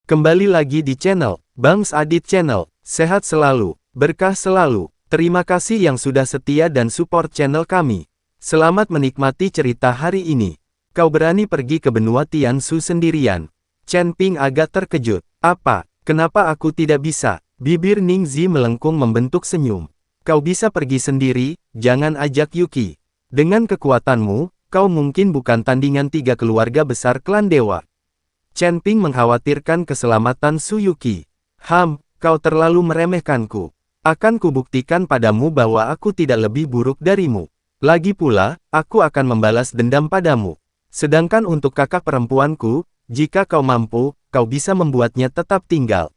Kembali lagi di channel Bangs Adit Channel. Sehat selalu, berkah selalu. Terima kasih yang sudah setia dan support channel kami. Selamat menikmati cerita hari ini. Kau berani pergi ke benua Tiansu sendirian? Chen Ping agak terkejut. Apa? Kenapa aku tidak bisa? Bibir Ningzi melengkung membentuk senyum. Kau bisa pergi sendiri, jangan ajak Yuki. Dengan kekuatanmu, kau mungkin bukan tandingan 3 keluarga besar klan dewa. Chen Ping mengkhawatirkan keselamatan Su Yuki. Kau terlalu meremehkanku. Akan kubuktikan padamu bahwa aku tidak lebih buruk darimu. Lagi pula, aku akan membalas dendam padamu. Sedangkan untuk kakak perempuanku, jika kau mampu, kau bisa membuatnya tetap tinggal.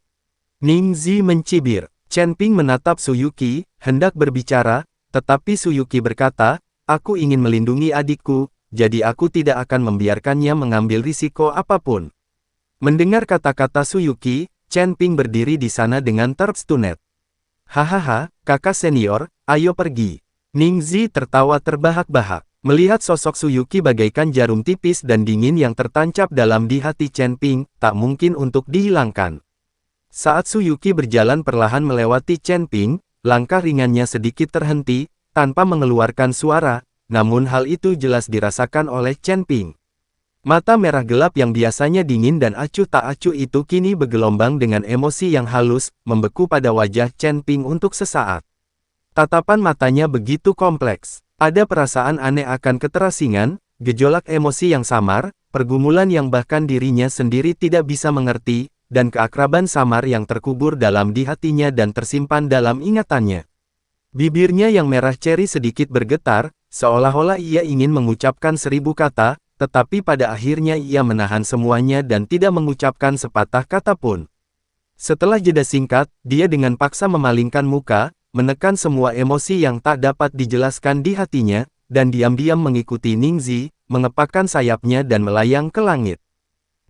Ningzi mencibir. Chen Ping menatap Su Yuki, hendak berbicara, tetapi Su Yuki berkata, aku ingin melindungi adikku, jadi aku tidak akan membiarkannya mengambil risiko apapun. Mendengar kata-kata Su Yuki, Chen Ping berdiri di sana dengan terstunet. Hahaha, kakak senior, ayo pergi. Ningzi tertawa terbahak-bahak. Melihat sosok Su Yuki bagaikan jarum tipis dan dingin yang tertancap dalam di hati Chen Ping, tak mungkin untuk dihilangkan. Saat Su Yuki berjalan perlahan melewati Chen Ping, langkah ringannya sedikit terhenti, tanpa mengeluarkan suara, namun hal itu jelas dirasakan oleh Chen Ping. Mata merah gelap yang biasanya dingin dan acuh tak acuh itu kini bergelombang dengan emosi yang halus, membeku pada wajah Chen Ping untuk sesaat. Tatapan matanya begitu kompleks. Ada perasaan aneh akan keterasingan, gejolak emosi yang samar, pergumulan yang bahkan dirinya sendiri tidak bisa mengerti, dan keakraban samar yang terkubur dalam di hatinya dan tersimpan dalam ingatannya. Bibirnya yang merah ceri sedikit bergetar, seolah-olah ia ingin mengucapkan 1000 kata, tetapi pada akhirnya ia menahan semuanya dan tidak mengucapkan sepatah kata pun. Setelah jeda singkat, dia dengan paksa memalingkan muka, menekan semua emosi yang tak dapat dijelaskan di hatinya, dan diam-diam mengikuti Ningzi, mengepakkan sayapnya dan melayang ke langit.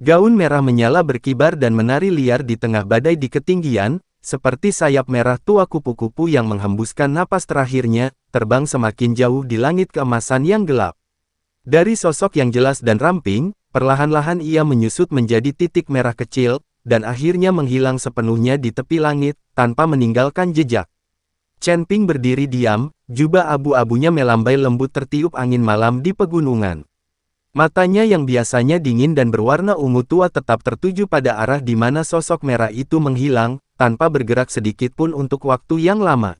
Gaun merah menyala berkibar dan menari liar di tengah badai di ketinggian, seperti sayap merah tua kupu-kupu yang menghembuskan napas terakhirnya, terbang semakin jauh di langit keemasan yang gelap. Dari sosok yang jelas dan ramping, perlahan-lahan ia menyusut menjadi titik merah kecil, dan akhirnya menghilang sepenuhnya di tepi langit, tanpa meninggalkan jejak. Chen Ping berdiri diam, jubah abu-abunya melambai lembut tertiup angin malam di pegunungan. Matanya yang biasanya dingin dan berwarna ungu tua tetap tertuju pada arah di mana sosok merah itu menghilang, tanpa bergerak sedikit pun untuk waktu yang lama.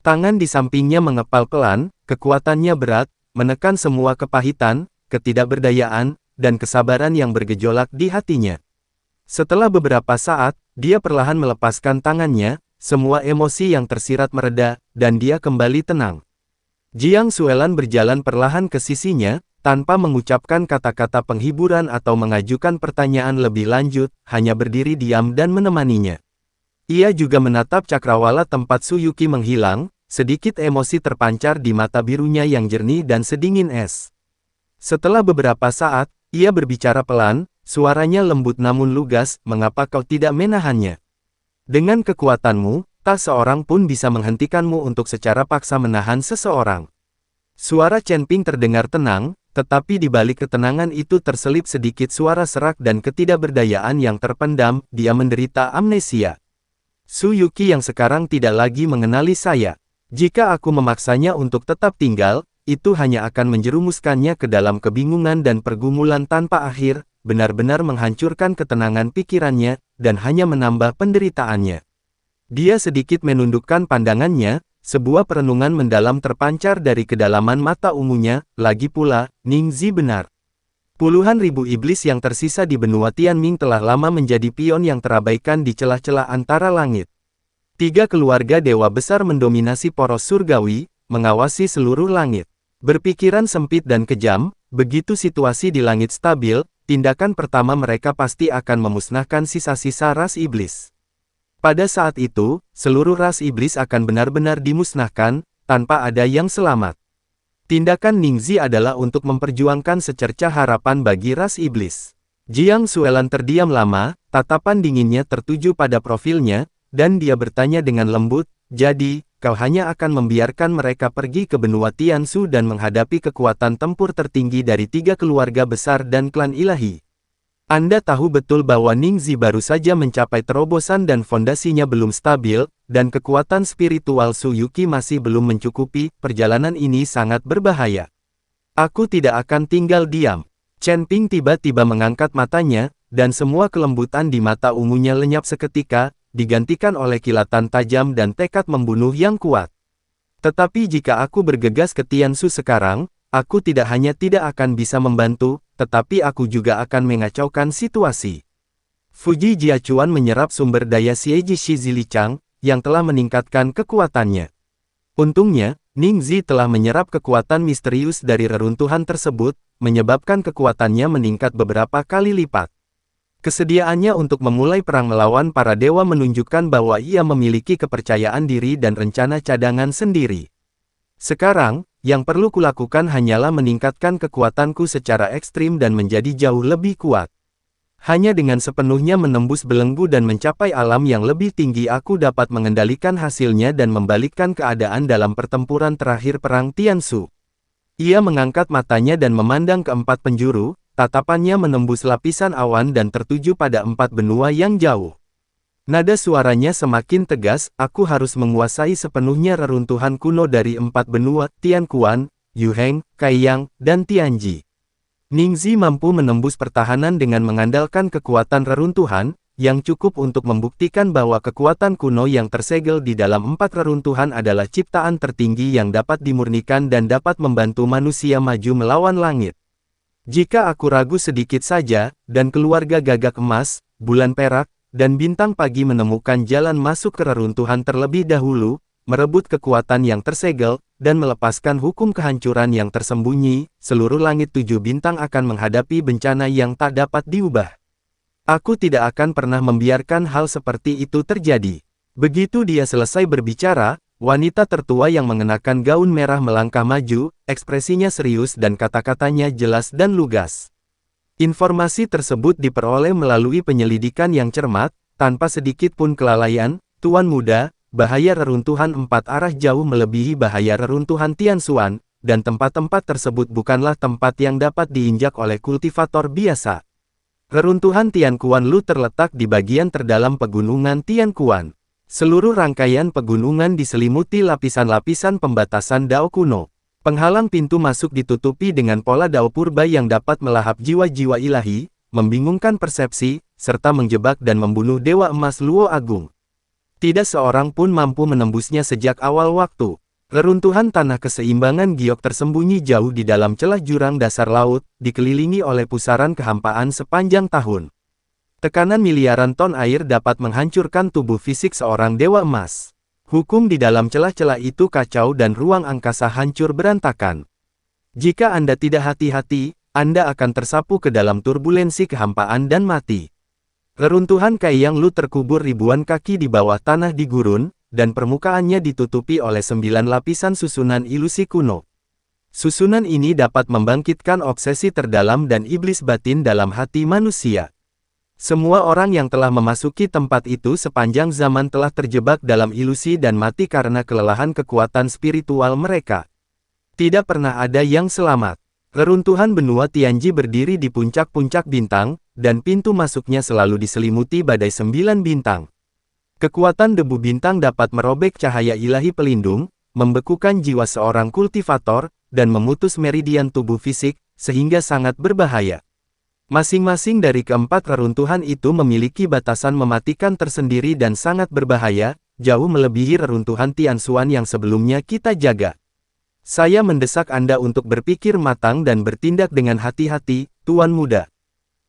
Tangan di sampingnya mengepal pelan, kekuatannya berat, menekan semua kepahitan, ketidakberdayaan, dan kesabaran yang bergejolak di hatinya. Setelah beberapa saat, dia perlahan melepaskan tangannya, semua emosi yang tersirat mereda, dan dia kembali tenang. Jiang Xuelan berjalan perlahan ke sisinya, tanpa mengucapkan kata-kata penghiburan atau mengajukan pertanyaan lebih lanjut, hanya berdiri diam dan menemaninya. Ia juga menatap cakrawala tempat Su Yuki menghilang, sedikit emosi terpancar di mata birunya yang jernih dan sedingin es. Setelah beberapa saat, ia berbicara pelan, suaranya lembut namun lugas, mengapa kau tidak menahannya? Dengan kekuatanmu, tak seorang pun bisa menghentikanmu untuk secara paksa menahan seseorang. Suara Chen Ping terdengar tenang, tetapi di balik ketenangan itu terselip sedikit suara serak dan ketidakberdayaan yang terpendam, dia menderita amnesia. Su Yuki yang sekarang tidak lagi mengenali saya. Jika aku memaksanya untuk tetap tinggal, itu hanya akan menjerumuskannya ke dalam kebingungan dan pergumulan tanpa akhir, benar-benar menghancurkan ketenangan pikirannya, dan hanya menambah penderitaannya. Dia sedikit menundukkan pandangannya, sebuah perenungan mendalam terpancar dari kedalaman mata ungunya, lagi pula, Ningzi benar. Puluhan ribu iblis yang tersisa di benua Tianming telah lama menjadi pion yang terabaikan di celah-celah antara langit. 3 keluarga dewa besar mendominasi poros surgawi, mengawasi seluruh langit. Berpikiran sempit dan kejam, begitu situasi di langit stabil, tindakan pertama mereka pasti akan memusnahkan sisa-sisa ras iblis. Pada saat itu, seluruh ras iblis akan benar-benar dimusnahkan, tanpa ada yang selamat. Tindakan Ningzi adalah untuk memperjuangkan secercah harapan bagi ras iblis. Jiang Xuelan terdiam lama, tatapan dinginnya tertuju pada profilnya, dan dia bertanya dengan lembut, jadi, kau hanya akan membiarkan mereka pergi ke benua Tiansu dan menghadapi kekuatan tempur tertinggi dari 3 keluarga besar dan klan ilahi. Anda tahu betul bahwa Ningzi baru saja mencapai terobosan dan fondasinya belum stabil, dan kekuatan spiritual Su Yuqi masih belum mencukupi. Perjalanan ini sangat berbahaya. Aku tidak akan tinggal diam. Chen Ping tiba-tiba mengangkat matanya, dan semua kelembutan di mata ungunya lenyap seketika, digantikan oleh kilatan tajam dan tekad membunuh yang kuat. Tetapi jika aku bergegas ke Tianshu sekarang, aku tidak hanya tidak akan bisa membantu, tetapi aku juga akan mengacaukan situasi. Fuji Jiachuan menyerap sumber daya Xieji Shizilichang, yang telah meningkatkan kekuatannya. Untungnya, Ningzi telah menyerap kekuatan misterius dari reruntuhan tersebut, menyebabkan kekuatannya meningkat beberapa kali lipat. Kesediaannya untuk memulai perang melawan para dewa menunjukkan bahwa ia memiliki kepercayaan diri dan rencana cadangan sendiri. Sekarang, yang perlu kulakukan hanyalah meningkatkan kekuatanku secara ekstrim dan menjadi jauh lebih kuat. Hanya dengan sepenuhnya menembus belenggu dan mencapai alam yang lebih tinggi aku dapat mengendalikan hasilnya dan membalikkan keadaan dalam pertempuran terakhir Perang Tianshu. Ia mengangkat matanya dan memandang ke 4 penjuru, tatapannya menembus lapisan awan dan tertuju pada 4 benua yang jauh. Nada suaranya semakin tegas, aku harus menguasai sepenuhnya reruntuhan kuno dari 4 benua, Tianquan, Yuheng, Kaiyang, dan Tianji. Ningzi mampu menembus pertahanan dengan mengandalkan kekuatan reruntuhan, yang cukup untuk membuktikan bahwa kekuatan kuno yang tersegel di dalam 4 reruntuhan adalah ciptaan tertinggi yang dapat dimurnikan dan dapat membantu manusia maju melawan langit. Jika aku ragu sedikit saja, dan keluarga Gagak Emas, Bulan Perak, dan Bintang Pagi menemukan jalan masuk ke reruntuhan terlebih dahulu, merebut kekuatan yang tersegel, dan melepaskan hukum kehancuran yang tersembunyi, seluruh langit 7 bintang akan menghadapi bencana yang tak dapat diubah. Aku tidak akan pernah membiarkan hal seperti itu terjadi. Begitu dia selesai berbicara, wanita tertua yang mengenakan gaun merah melangkah maju, ekspresinya serius dan kata-katanya jelas dan lugas. Informasi tersebut diperoleh melalui penyelidikan yang cermat, tanpa sedikit pun kelalaian. Tuan muda, bahaya reruntuhan 4 arah jauh melebihi bahaya reruntuhan Tianshuan, dan tempat-tempat tersebut bukanlah tempat yang dapat diinjak oleh kultivator biasa. Reruntuhan Tianquan Lu terletak di bagian terdalam pegunungan Tianquan. Seluruh rangkaian pegunungan diselimuti lapisan-lapisan pembatasan Dao kuno. Penghalang pintu masuk ditutupi dengan pola Dao purba yang dapat melahap jiwa-jiwa ilahi, membingungkan persepsi, serta menjebak dan membunuh Dewa Emas Luo Agung. Tidak seorang pun mampu menembusnya sejak awal waktu. Reruntuhan tanah keseimbangan giok tersembunyi jauh di dalam celah jurang dasar laut, dikelilingi oleh pusaran kehampaan sepanjang tahun. Tekanan miliaran ton air dapat menghancurkan tubuh fisik seorang Dewa Emas. Hukum di dalam celah-celah itu kacau dan ruang angkasa hancur berantakan. Jika Anda tidak hati-hati, Anda akan tersapu ke dalam turbulensi kehampaan dan mati. Reruntuhan Kaiyang Lu terkubur ribuan kaki di bawah tanah di gurun, dan permukaannya ditutupi oleh 9 lapisan susunan ilusi kuno. Susunan ini dapat membangkitkan obsesi terdalam dan iblis batin dalam hati manusia. Semua orang yang telah memasuki tempat itu sepanjang zaman telah terjebak dalam ilusi dan mati karena kelelahan kekuatan spiritual mereka. Tidak pernah ada yang selamat. Reruntuhan benua Tianji berdiri di puncak-puncak bintang, dan pintu masuknya selalu diselimuti badai 9 bintang. Kekuatan debu bintang dapat merobek cahaya ilahi pelindung, membekukan jiwa seorang kultivator, dan memutus meridian tubuh fisik, sehingga sangat berbahaya. Masing-masing dari keempat reruntuhan itu memiliki batasan mematikan tersendiri dan sangat berbahaya, jauh melebihi reruntuhan Tianshuan yang sebelumnya kita jaga. Saya mendesak Anda untuk berpikir matang dan bertindak dengan hati-hati, Tuan Muda.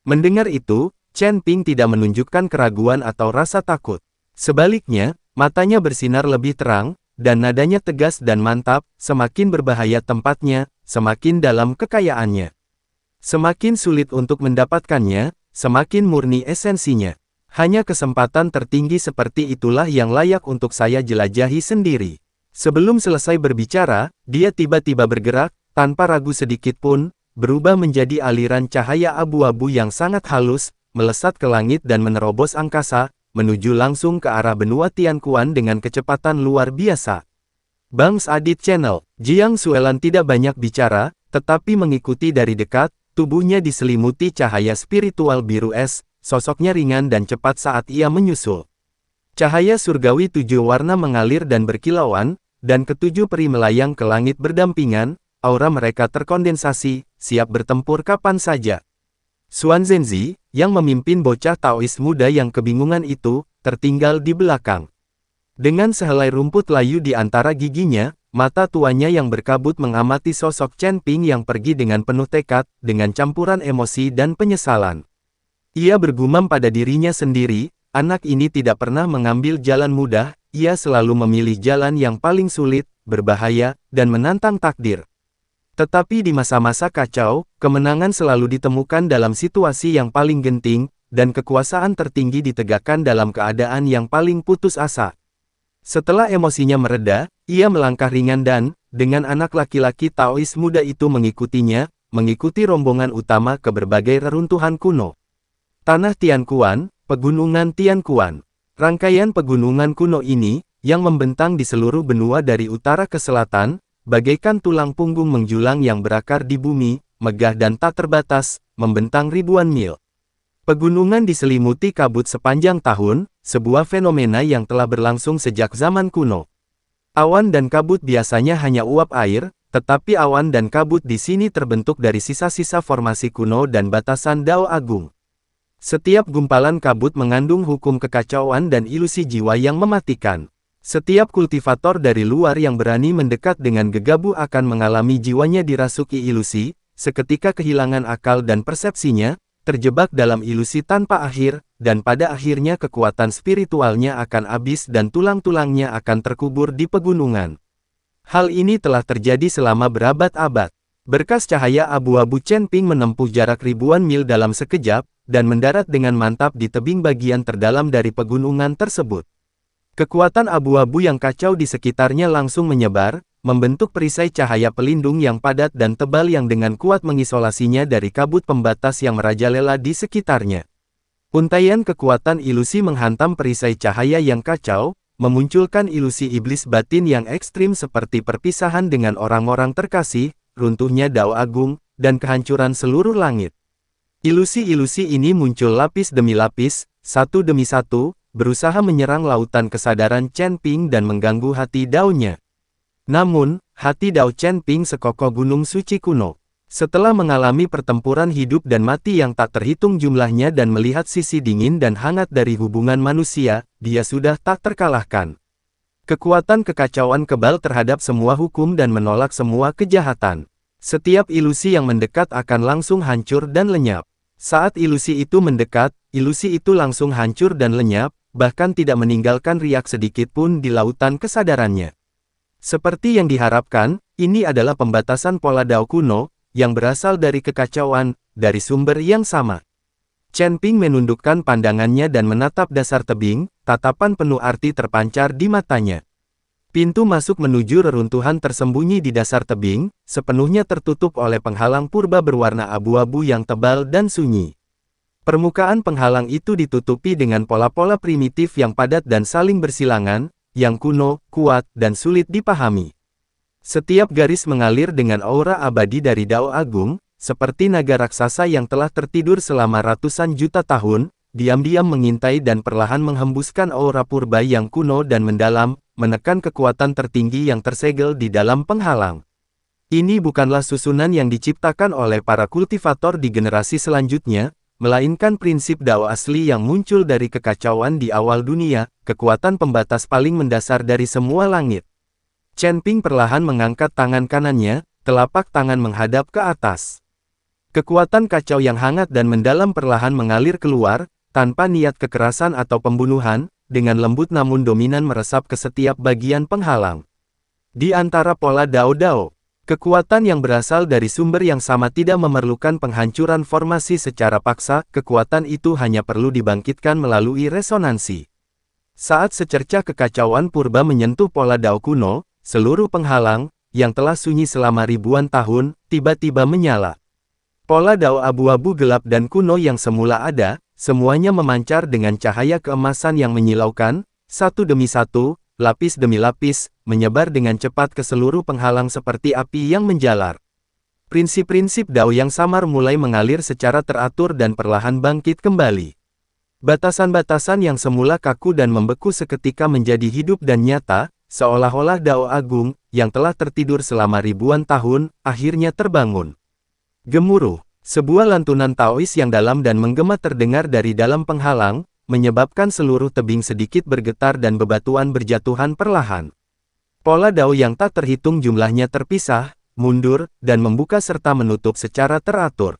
Mendengar itu, Chen Ping tidak menunjukkan keraguan atau rasa takut. Sebaliknya, matanya bersinar lebih terang, dan nadanya tegas dan mantap, semakin berbahaya tempatnya, semakin dalam kekayaannya. Semakin sulit untuk mendapatkannya, semakin murni esensinya. Hanya kesempatan tertinggi seperti itulah yang layak untuk saya jelajahi sendiri. Sebelum selesai berbicara, dia tiba-tiba bergerak, tanpa ragu sedikit pun, berubah menjadi aliran cahaya abu-abu yang sangat halus, melesat ke langit dan menerobos angkasa, menuju langsung ke arah benua Tianquan dengan kecepatan luar biasa. Bangs Adit Channel, Jiang Suelan tidak banyak bicara, tetapi mengikuti dari dekat, tubuhnya diselimuti cahaya spiritual biru es, sosoknya ringan dan cepat saat ia menyusul. Cahaya surgawi 7 warna mengalir dan berkilauan, dan ketujuh peri melayang ke langit berdampingan, aura mereka terkondensasi, siap bertempur kapan saja. Xuan Zhenzi, yang memimpin bocah Taois muda yang kebingungan itu, tertinggal di belakang. Dengan sehelai rumput layu di antara giginya, mata tuanya yang berkabut mengamati sosok Chen Ping yang pergi dengan penuh tekad, dengan campuran emosi dan penyesalan. Ia bergumam pada dirinya sendiri, anak ini tidak pernah mengambil jalan mudah, ia selalu memilih jalan yang paling sulit, berbahaya, dan menantang takdir. Tetapi di masa-masa kacau, kemenangan selalu ditemukan dalam situasi yang paling genting, dan kekuasaan tertinggi ditegakkan dalam keadaan yang paling putus asa. Setelah emosinya mereda, ia melangkah ringan dan, dengan anak laki-laki Taois muda itu mengikutinya, mengikuti rombongan utama ke berbagai reruntuhan kuno. Tanah Tianquan, Pegunungan Tianquan. Rangkaian pegunungan kuno ini, yang membentang di seluruh benua dari utara ke selatan, bagaikan tulang punggung menjulang yang berakar di bumi, megah dan tak terbatas, membentang ribuan mil. Pegunungan diselimuti kabut sepanjang tahun, sebuah fenomena yang telah berlangsung sejak zaman kuno. Awan dan kabut biasanya hanya uap air, tetapi awan dan kabut di sini terbentuk dari sisa-sisa formasi kuno dan batasan Dao Agung. Setiap gumpalan kabut mengandung hukum kekacauan dan ilusi jiwa yang mematikan. Setiap kultivator dari luar yang berani mendekat dengan gegabah akan mengalami jiwanya dirasuki ilusi, seketika kehilangan akal dan persepsinya, terjebak dalam ilusi tanpa akhir, dan pada akhirnya kekuatan spiritualnya akan habis dan tulang-tulangnya akan terkubur di pegunungan. Hal ini telah terjadi selama berabad-abad. Berkas cahaya abu-abu Chen Ping menempuh jarak ribuan mil dalam sekejap, dan mendarat dengan mantap di tebing bagian terdalam dari pegunungan tersebut. Kekuatan abu-abu yang kacau di sekitarnya langsung menyebar, membentuk perisai cahaya pelindung yang padat dan tebal yang dengan kuat mengisolasinya dari kabut pembatas yang merajalela di sekitarnya. Untaian kekuatan ilusi menghantam perisai cahaya yang kacau, memunculkan ilusi iblis batin yang ekstrim seperti perpisahan dengan orang-orang terkasih, runtuhnya Dao Agung, dan kehancuran seluruh langit. Ilusi-ilusi ini muncul lapis demi lapis, satu demi satu, berusaha menyerang lautan kesadaran Chen Ping dan mengganggu hati Dao-nya. Namun, hati Dao Chen Ping sekokoh gunung suci kuno. Setelah mengalami pertempuran hidup dan mati yang tak terhitung jumlahnya dan melihat sisi dingin dan hangat dari hubungan manusia, dia sudah tak terkalahkan. Kekuatan kekacauan kebal terhadap semua hukum dan menolak semua kejahatan. Setiap ilusi yang mendekat akan langsung hancur dan lenyap. Saat ilusi itu mendekat, ilusi itu langsung hancur dan lenyap, bahkan tidak meninggalkan riak sedikit pun di lautan kesadarannya. Seperti yang diharapkan, ini adalah pembatasan pola Dao kuno, yang berasal dari kekacauan, dari sumber yang sama. Chen Ping menundukkan pandangannya dan menatap dasar tebing, tatapan penuh arti terpancar di matanya. Pintu masuk menuju reruntuhan tersembunyi di dasar tebing, sepenuhnya tertutup oleh penghalang purba berwarna abu-abu yang tebal dan sunyi. Permukaan penghalang itu ditutupi dengan pola-pola primitif yang padat dan saling bersilangan, yang kuno, kuat, dan sulit dipahami. Setiap garis mengalir dengan aura abadi dari Dao Agung, seperti naga raksasa yang telah tertidur selama ratusan juta tahun, diam-diam mengintai dan perlahan menghembuskan aura purba yang kuno dan mendalam, menekan kekuatan tertinggi yang tersegel di dalam penghalang. Ini bukanlah susunan yang diciptakan oleh para kultivator di generasi selanjutnya, melainkan prinsip Dao asli yang muncul dari kekacauan di awal dunia, kekuatan pembatas paling mendasar dari semua langit. Chen Ping perlahan mengangkat tangan kanannya, telapak tangan menghadap ke atas. Kekuatan kacau yang hangat dan mendalam perlahan mengalir keluar, tanpa niat kekerasan atau pembunuhan, dengan lembut namun dominan meresap ke setiap bagian penghalang. Di antara pola Dao-Dao, kekuatan yang berasal dari sumber yang sama tidak memerlukan penghancuran formasi secara paksa, kekuatan itu hanya perlu dibangkitkan melalui resonansi. Saat secercah kekacauan purba menyentuh pola Dao kuno, seluruh penghalang, yang telah sunyi selama ribuan tahun, tiba-tiba menyala. Pola Dao abu-abu gelap dan kuno yang semula ada, semuanya memancar dengan cahaya keemasan yang menyilaukan, satu demi satu, lapis demi lapis, menyebar dengan cepat ke seluruh penghalang seperti api yang menjalar. Prinsip-prinsip Dao yang samar mulai mengalir secara teratur dan perlahan bangkit kembali. Batasan-batasan yang semula kaku dan membeku seketika menjadi hidup dan nyata, seolah-olah Dao Agung, yang telah tertidur selama ribuan tahun, akhirnya terbangun. Gemuruh, sebuah lantunan Taois yang dalam dan menggema terdengar dari dalam penghalang, menyebabkan seluruh tebing sedikit bergetar dan bebatuan berjatuhan perlahan. Pola Dao yang tak terhitung jumlahnya terpisah, mundur, dan membuka serta menutup secara teratur.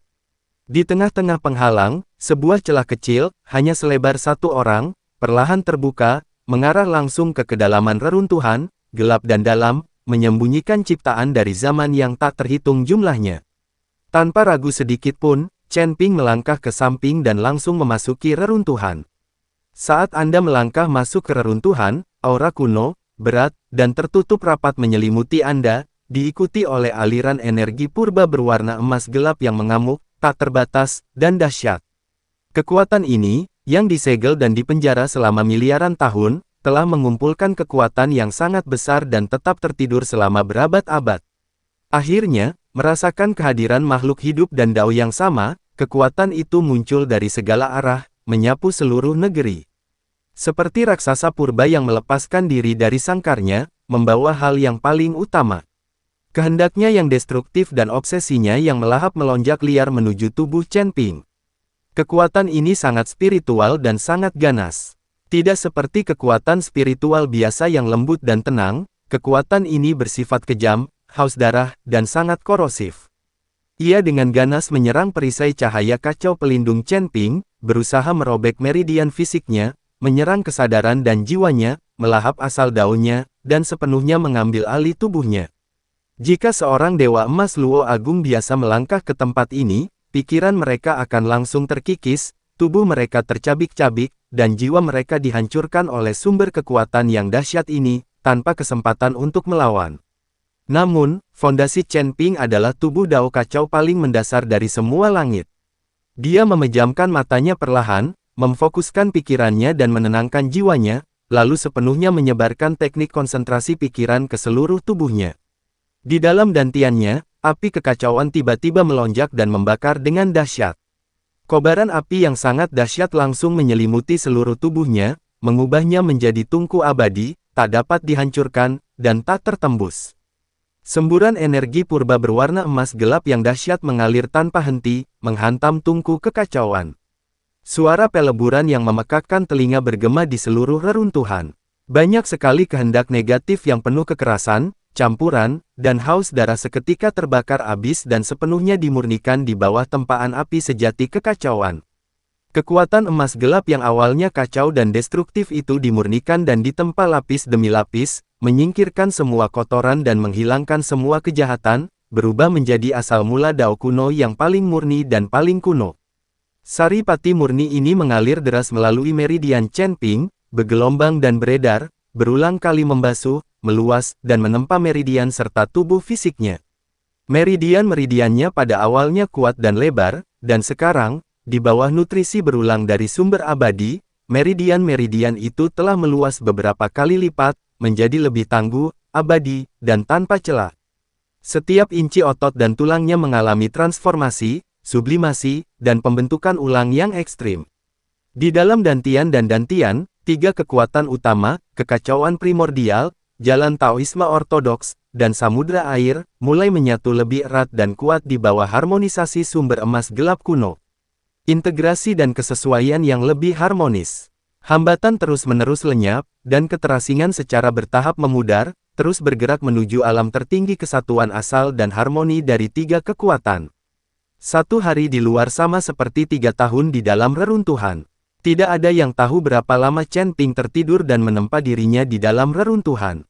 Di tengah-tengah penghalang, sebuah celah kecil, hanya selebar satu orang, perlahan terbuka, mengarah langsung ke kedalaman reruntuhan, gelap dan dalam, menyembunyikan ciptaan dari zaman yang tak terhitung jumlahnya. Tanpa ragu sedikit pun, Chen Ping melangkah ke samping dan langsung memasuki reruntuhan. Saat Anda melangkah masuk ke reruntuhan, aura kuno, berat, dan tertutup rapat menyelimuti Anda, diikuti oleh aliran energi purba berwarna emas gelap yang mengamuk, tak terbatas, dan dahsyat. Kekuatan ini, yang disegel dan dipenjara selama miliaran tahun, telah mengumpulkan kekuatan yang sangat besar dan tetap tertidur selama berabad-abad. Akhirnya, merasakan kehadiran makhluk hidup dan Dao yang sama, kekuatan itu muncul dari segala arah, menyapu seluruh negeri. Seperti raksasa purba yang melepaskan diri dari sangkarnya, membawa hal yang paling utama. Kehendaknya yang destruktif dan obsesinya yang melahap melonjak liar menuju tubuh Chen Ping. Kekuatan ini sangat spiritual dan sangat ganas. Tidak seperti kekuatan spiritual biasa yang lembut dan tenang, kekuatan ini bersifat kejam, haus darah, dan sangat korosif. Ia dengan ganas menyerang perisai cahaya kacau pelindung Chen Ping, berusaha merobek meridian fisiknya, menyerang kesadaran dan jiwanya, melahap asal daunnya, dan sepenuhnya mengambil alih tubuhnya. Jika seorang Dewa Emas Luo Agung biasa melangkah ke tempat ini, pikiran mereka akan langsung terkikis, tubuh mereka tercabik-cabik, dan jiwa mereka dihancurkan oleh sumber kekuatan yang dahsyat ini, tanpa kesempatan untuk melawan. Namun, fondasi Chen Ping adalah tubuh Dao kacau paling mendasar dari semua langit. Dia memejamkan matanya perlahan, memfokuskan pikirannya dan menenangkan jiwanya, lalu sepenuhnya menyebarkan teknik konsentrasi pikiran ke seluruh tubuhnya. Di dalam dantiannya, api kekacauan tiba-tiba melonjak dan membakar dengan dahsyat. Kobaran api yang sangat dahsyat langsung menyelimuti seluruh tubuhnya, mengubahnya menjadi tungku abadi, tak dapat dihancurkan, dan tak tertembus. Semburan energi purba berwarna emas gelap yang dahsyat mengalir tanpa henti, menghantam tungku kekacauan. Suara peleburan yang memekakkan telinga bergema di seluruh reruntuhan. Banyak sekali kehendak negatif yang penuh kekerasan, campuran, dan haus darah seketika terbakar habis dan sepenuhnya dimurnikan di bawah tempaan api sejati kekacauan. Kekuatan emas gelap yang awalnya kacau dan destruktif itu dimurnikan dan ditempa lapis demi lapis, menyingkirkan semua kotoran dan menghilangkan semua kejahatan, berubah menjadi asal mula Dao kuno yang paling murni dan paling kuno. Sari pati murni ini mengalir deras melalui meridian Chen Ping, bergelombang dan beredar, berulang kali membasuh, meluas, dan menempa meridian serta tubuh fisiknya. Meridian-meridiannya pada awalnya kuat dan lebar, dan sekarang, di bawah nutrisi berulang dari sumber abadi, meridian-meridian itu telah meluas beberapa kali lipat, menjadi lebih tangguh, abadi, dan tanpa celah. Setiap inci otot dan tulangnya mengalami transformasi, sublimasi, dan pembentukan ulang yang ekstrim. Di dalam dantian dan dantian, tiga kekuatan utama, kekacauan primordial, jalan Taoisme ortodoks, dan samudra air, mulai menyatu lebih erat dan kuat di bawah harmonisasi sumber emas gelap kuno. Integrasi dan kesesuaian yang lebih harmonis. Hambatan terus-menerus lenyap, dan keterasingan secara bertahap memudar, terus bergerak menuju alam tertinggi kesatuan asal dan harmoni dari tiga kekuatan. Satu hari di luar sama seperti 3 tahun di dalam reruntuhan. Tidak ada yang tahu berapa lama Chen Ping tertidur dan menempa dirinya di dalam reruntuhan.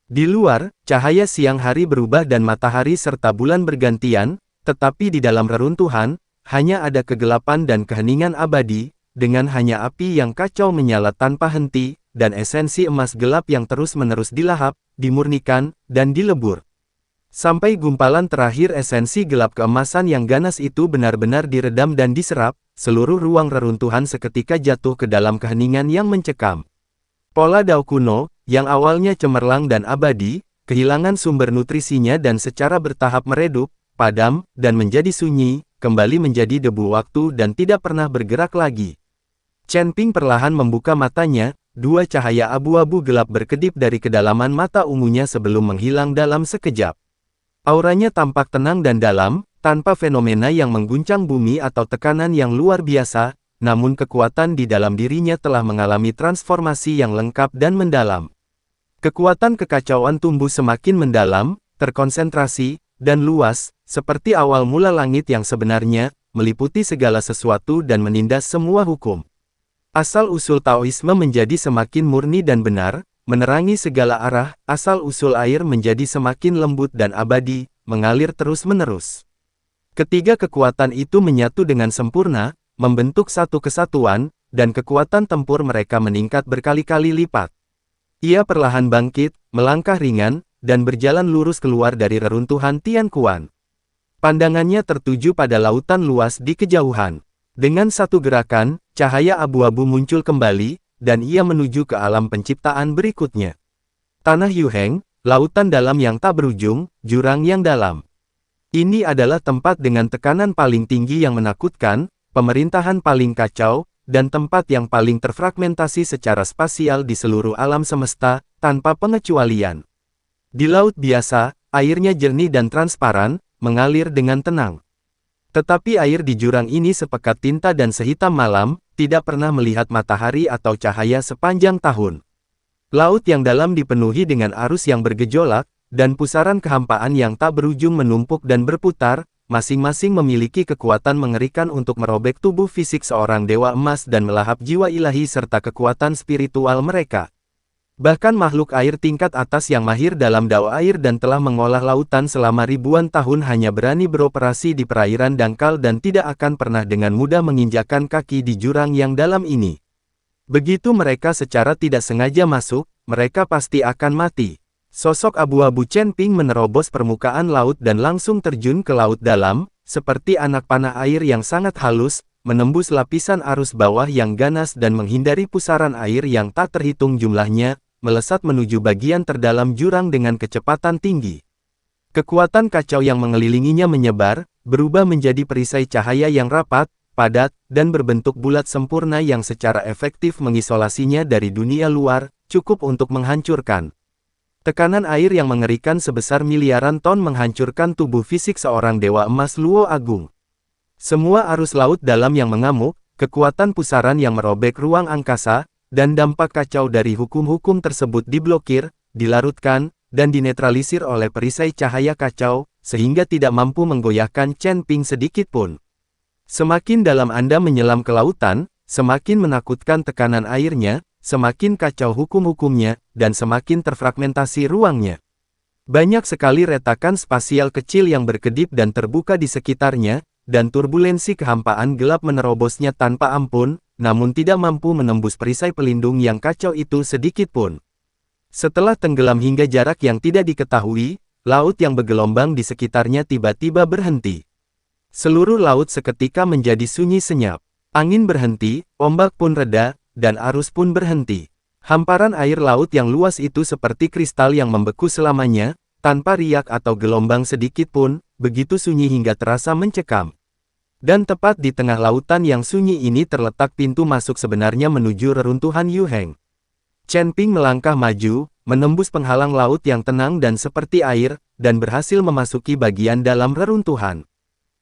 Di luar, cahaya siang hari berubah dan matahari serta bulan bergantian, tetapi di dalam reruntuhan, hanya ada kegelapan dan keheningan abadi, dengan hanya api yang kacau menyala tanpa henti, dan esensi emas gelap yang terus-menerus dilahap, dimurnikan, dan dilebur. Sampai gumpalan terakhir esensi gelap keemasan yang ganas itu benar-benar diredam dan diserap, seluruh ruang reruntuhan seketika jatuh ke dalam keheningan yang mencekam. Pola Dao kuno, yang awalnya cemerlang dan abadi, kehilangan sumber nutrisinya dan secara bertahap meredup, padam, dan menjadi sunyi, kembali menjadi debu waktu dan tidak pernah bergerak lagi. Chen Ping perlahan membuka matanya, dua cahaya abu-abu gelap berkedip dari kedalaman mata ungunya sebelum menghilang dalam sekejap. Auranya tampak tenang dan dalam, tanpa fenomena yang mengguncang bumi atau tekanan yang luar biasa, namun kekuatan di dalam dirinya telah mengalami transformasi yang lengkap dan mendalam. Kekuatan kekacauan tumbuh semakin mendalam, terkonsentrasi, dan luas, seperti awal mula langit yang sebenarnya, meliputi segala sesuatu dan menindas semua hukum. Asal-usul Taoisme menjadi semakin murni dan benar, menerangi segala arah, asal-usul air menjadi semakin lembut dan abadi, mengalir terus-menerus. Ketiga kekuatan itu menyatu dengan sempurna, membentuk satu kesatuan, dan kekuatan tempur mereka meningkat berkali-kali lipat. Ia perlahan bangkit, melangkah ringan, dan berjalan lurus keluar dari reruntuhan Tianquan. Pandangannya tertuju pada lautan luas di kejauhan. Dengan satu gerakan, cahaya abu-abu muncul kembali, dan ia menuju ke alam penciptaan berikutnya. Tanah Yuheng, lautan dalam yang tak berujung, jurang yang dalam. Ini adalah tempat dengan tekanan paling tinggi yang menakutkan, pemerintahan paling kacau, dan tempat yang paling terfragmentasi secara spasial di seluruh alam semesta, tanpa pengecualian. Di laut biasa, airnya jernih dan transparan, mengalir dengan tenang. Tetapi air di jurang ini sepekat tinta dan sehitam malam, tidak pernah melihat matahari atau cahaya sepanjang tahun. Laut yang dalam dipenuhi dengan arus yang bergejolak, dan pusaran kehampaan yang tak berujung menumpuk dan berputar, masing-masing memiliki kekuatan mengerikan untuk merobek tubuh fisik seorang dewa emas dan melahap jiwa ilahi serta kekuatan spiritual mereka. Bahkan makhluk air tingkat atas yang mahir dalam dao air dan telah mengolah lautan selama ribuan tahun hanya berani beroperasi di perairan dangkal dan tidak akan pernah dengan mudah menginjakkan kaki di jurang yang dalam ini. Begitu mereka secara tidak sengaja masuk, mereka pasti akan mati. Sosok abu-abu Chen Ping menerobos permukaan laut dan langsung terjun ke laut dalam, seperti anak panah air yang sangat halus, menembus lapisan arus bawah yang ganas dan menghindari pusaran air yang tak terhitung jumlahnya, melesat menuju bagian terdalam jurang dengan kecepatan tinggi. Kekuatan kacau yang mengelilinginya menyebar, berubah menjadi perisai cahaya yang rapat, padat, dan berbentuk bulat sempurna yang secara efektif mengisolasinya dari dunia luar, cukup untuk menghancurkan. Tekanan air yang mengerikan sebesar miliaran ton menghancurkan tubuh fisik seorang dewa emas Luo Agung. Semua arus laut dalam yang mengamuk, kekuatan pusaran yang merobek ruang angkasa, dan dampak kacau dari hukum-hukum tersebut diblokir, dilarutkan, dan dinetralisir oleh perisai cahaya kacau, sehingga tidak mampu menggoyahkan Chen Ping sedikit pun. Semakin dalam Anda menyelam ke lautan, semakin menakutkan tekanan airnya, semakin kacau hukum-hukumnya, dan semakin terfragmentasi ruangnya. Banyak sekali retakan spasial kecil yang berkedip dan terbuka di sekitarnya, dan turbulensi kehampaan gelap menerobosnya tanpa ampun, namun tidak mampu menembus perisai pelindung yang kacau itu sedikit pun. Setelah tenggelam hingga jarak yang tidak diketahui, laut yang bergelombang di sekitarnya tiba-tiba berhenti. Seluruh laut seketika menjadi sunyi senyap. Angin berhenti, ombak pun reda, dan arus pun berhenti. Hamparan air laut yang luas itu seperti kristal yang membeku selamanya, tanpa riak atau gelombang sedikit pun, begitu sunyi hingga terasa mencekam. Dan tepat di tengah lautan yang sunyi ini terletak pintu masuk sebenarnya menuju reruntuhan Yuheng. Chen Ping melangkah maju, menembus penghalang laut yang tenang dan seperti air, dan berhasil memasuki bagian dalam reruntuhan.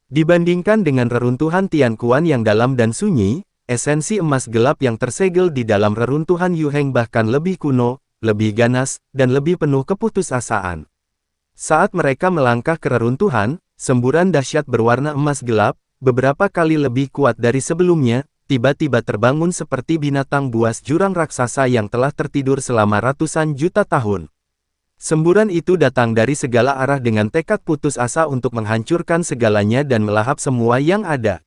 Dibandingkan dengan reruntuhan Tianquan yang dalam dan sunyi, esensi emas gelap yang tersegel di dalam reruntuhan Yuheng bahkan lebih kuno, lebih ganas, dan lebih penuh keputusasaan. Saat mereka melangkah ke reruntuhan, semburan dahsyat berwarna emas gelap, beberapa kali lebih kuat dari sebelumnya, tiba-tiba terbangun seperti binatang buas jurang raksasa yang telah tertidur selama ratusan juta tahun. Semburan itu datang dari segala arah dengan tekad putus asa untuk menghancurkan segalanya dan melahap semua yang ada.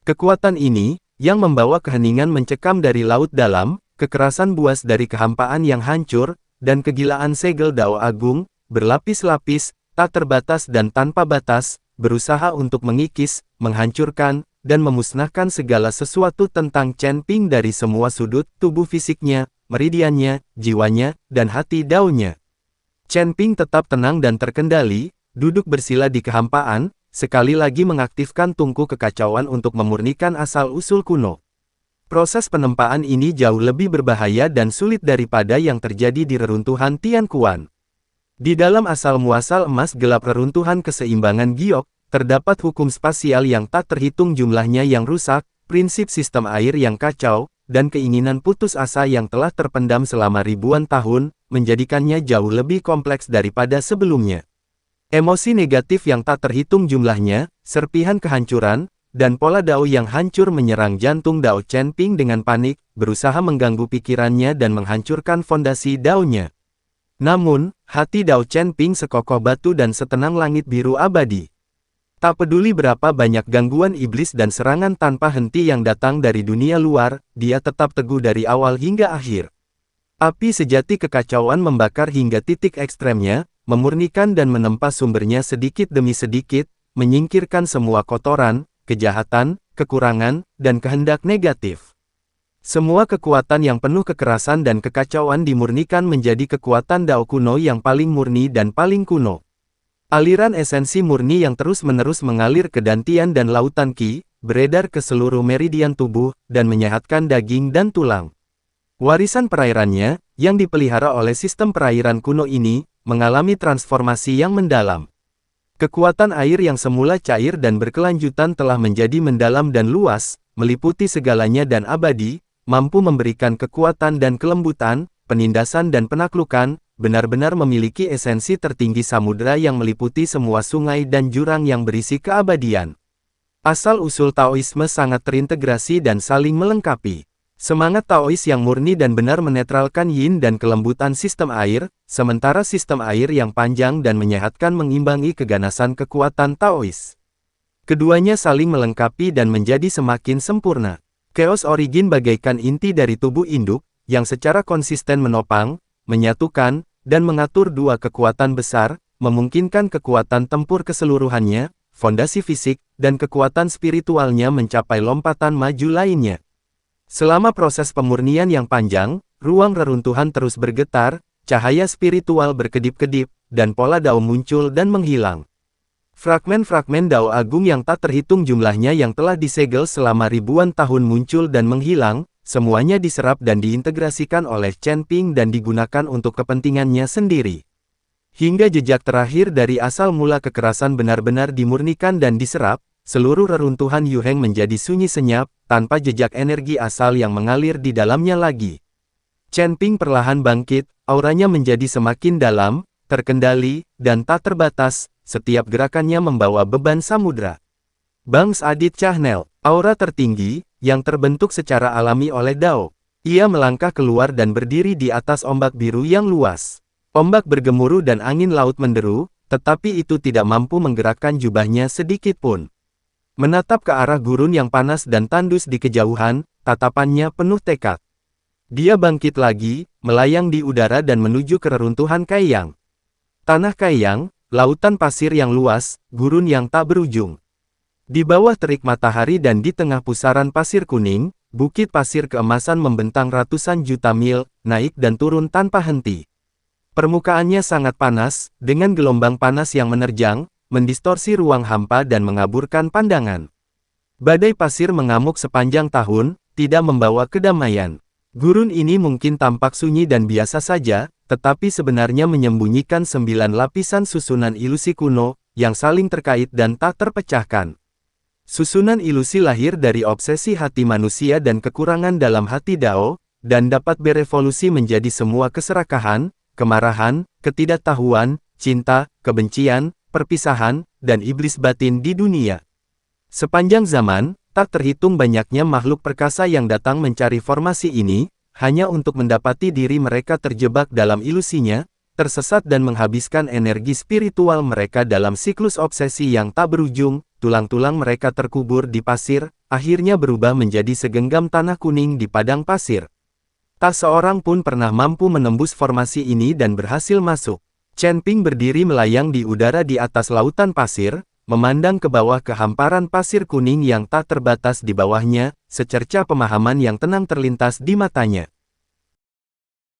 Kekuatan ini, yang membawa keheningan mencekam dari laut dalam, kekerasan buas dari kehampaan yang hancur, dan kegilaan segel Dao Agung, berlapis-lapis, tak terbatas dan tanpa batas, berusaha untuk mengikis, menghancurkan, dan memusnahkan segala sesuatu tentang Chen Ping dari semua sudut tubuh fisiknya, meridiannya, jiwanya, dan hati daonya. Chen Ping tetap tenang dan terkendali, duduk bersila di kehampaan, sekali lagi mengaktifkan tungku kekacauan untuk memurnikan asal-usul kuno. Proses penempaan ini jauh lebih berbahaya dan sulit daripada yang terjadi di reruntuhan Tianquan. Di dalam asal-muasal emas gelap reruntuhan keseimbangan giok, terdapat hukum spasial yang tak terhitung jumlahnya yang rusak, prinsip sistem air yang kacau, dan keinginan putus asa yang telah terpendam selama ribuan tahun, menjadikannya jauh lebih kompleks daripada sebelumnya. Emosi negatif yang tak terhitung jumlahnya, serpihan kehancuran, dan pola Dao yang hancur menyerang jantung Dao Chenping dengan panik, berusaha mengganggu pikirannya dan menghancurkan fondasi Dao-nya. Namun, hati Dao Chenping sekokoh batu dan setenang langit biru abadi. Tak peduli berapa banyak gangguan iblis dan serangan tanpa henti yang datang dari dunia luar, dia tetap teguh dari awal hingga akhir. Api sejati kekacauan membakar hingga titik ekstremnya, memurnikan dan menempa sumbernya sedikit demi sedikit, menyingkirkan semua kotoran, kejahatan, kekurangan, dan kehendak negatif. Semua kekuatan yang penuh kekerasan dan kekacauan dimurnikan menjadi kekuatan Dao kuno yang paling murni dan paling kuno. Aliran esensi murni yang terus-menerus mengalir ke dantian dan lautan Qi, beredar ke seluruh meridian tubuh, dan menyehatkan daging dan tulang. Warisan perairannya, yang dipelihara oleh sistem perairan kuno ini, mengalami transformasi yang mendalam. Kekuatan air yang semula cair dan berkelanjutan telah menjadi mendalam dan luas, meliputi segalanya dan abadi, mampu memberikan kekuatan dan kelembutan, penindasan dan penaklukan, benar-benar memiliki esensi tertinggi samudera yang meliputi semua sungai dan jurang yang berisi keabadian. Asal-usul Taoisme sangat terintegrasi dan saling melengkapi. Semangat Taois yang murni dan benar menetralkan yin dan kelembutan sistem air, sementara sistem air yang panjang dan menyehatkan mengimbangi keganasan kekuatan Taois. Keduanya saling melengkapi dan menjadi semakin sempurna. Chaos Origin bagaikan inti dari tubuh induk, yang secara konsisten menopang, menyatukan, dan mengatur dua kekuatan besar, memungkinkan kekuatan tempur keseluruhannya, fondasi fisik, dan kekuatan spiritualnya mencapai lompatan maju lainnya. Selama proses pemurnian yang panjang, ruang reruntuhan terus bergetar, cahaya spiritual berkedip-kedip, dan pola Dao muncul dan menghilang. Fragmen-fragmen Dao Agung yang tak terhitung jumlahnya yang telah disegel selama ribuan tahun muncul dan menghilang, semuanya diserap dan diintegrasikan oleh Chenping dan digunakan untuk kepentingannya sendiri. Hingga jejak terakhir dari asal mula kekerasan benar-benar dimurnikan dan diserap, seluruh reruntuhan Yuheng menjadi sunyi senyap, tanpa jejak energi asal yang mengalir di dalamnya lagi. Chenping perlahan bangkit, auranya menjadi semakin dalam, terkendali, dan tak terbatas, setiap gerakannya membawa beban samudra. Bangs Adit Channel, aura tertinggi, yang terbentuk secara alami oleh Dao. Ia melangkah keluar dan berdiri di atas ombak biru yang luas. Ombak bergemuruh dan angin laut menderu, tetapi itu tidak mampu menggerakkan jubahnya sedikit pun. Menatap ke arah gurun yang panas dan tandus di kejauhan, tatapannya penuh tekad. Dia bangkit lagi, melayang di udara dan menuju ke reruntuhan Kaiyang. Tanah Kaiyang, lautan pasir yang luas, gurun yang tak berujung. Di bawah terik matahari dan di tengah pusaran pasir kuning, bukit pasir keemasan membentang ratusan juta mil, naik dan turun tanpa henti. Permukaannya sangat panas, dengan gelombang panas yang menerjang, mendistorsi ruang hampa dan mengaburkan pandangan. Badai pasir mengamuk sepanjang tahun, tidak membawa kedamaian. Gurun ini mungkin tampak sunyi dan biasa saja, tetapi sebenarnya menyembunyikan 9 lapisan susunan ilusi kuno, yang saling terkait dan tak terpecahkan. Susunan ilusi lahir dari obsesi hati manusia dan kekurangan dalam hati Dao, dan dapat berevolusi menjadi semua keserakahan, kemarahan, ketidaktahuan, cinta, kebencian, perpisahan, dan iblis batin di dunia. Sepanjang zaman, tak terhitung banyaknya makhluk perkasa yang datang mencari formasi ini, hanya untuk mendapati diri mereka terjebak dalam ilusinya, tersesat dan menghabiskan energi spiritual mereka dalam siklus obsesi yang tak berujung, tulang-tulang mereka terkubur di pasir, akhirnya berubah menjadi segenggam tanah kuning di padang pasir. Tak seorang pun pernah mampu menembus formasi ini dan berhasil masuk. Chenping berdiri melayang di udara di atas lautan pasir, memandang ke bawah ke hamparan pasir kuning yang tak terbatas di bawahnya, secerca pemahaman yang tenang terlintas di matanya.